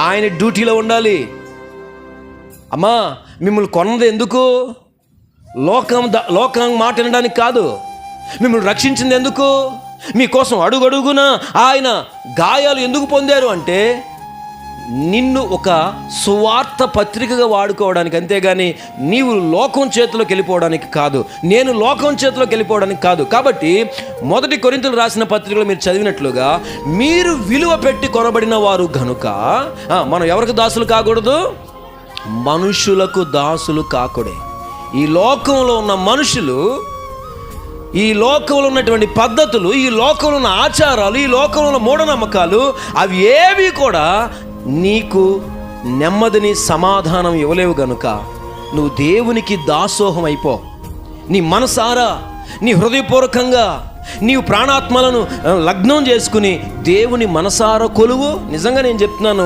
ఆయన డ్యూటీలో ఉండాలి. అమ్మా, మిమ్మల్ని కొన్నది ఎందుకు? లోకం మాట వినడానికి కాదు. మిమ్మల్ని రక్షించింది ఎందుకు? మీకోసం అడుగడుగున ఆయన గాయాలు ఎందుకు పొందారు అంటే నిన్ను ఒక సువార్త పత్రికగా వాడుకోవడానికి, అంతేగాని నీవు లోకం చేతిలోకి వెళ్ళిపోవడానికి కాదు, నేను లోకం చేతిలోకి వెళ్ళిపోవడానికి కాదు. కాబట్టి 1 కొరింథీయులు రాసిన పత్రికలో మీరు చదివినట్లుగా మీరు విలువ పెట్టి కొనబడిన వారు గనుక మనం ఎవరికి దాసులు కాకూడదు? మనుషులకు దాసులు కాకూడే. ఈ లోకంలో ఉన్న మనుషులు, ఈ లోకంలో ఉన్నటువంటి పద్ధతులు, ఈ లోకంలో ఉన్న ఆచారాలు, ఈ లోకంలో ఉన్న మూఢనమ్మకాలు, అవి ఏవి కూడా నీకు నెమ్మదిని, సమాధానం ఇవ్వలేవు గనుక నువ్వు దేవునికి దాసోహం అయిపో. నీ మనసారా, నీ హృదయపూర్వకంగా నీవు ప్రాణాత్మలను లగ్నం చేసుకుని దేవుని మనసారా కొలువు. నిజంగా నేను చెప్తున్నాను,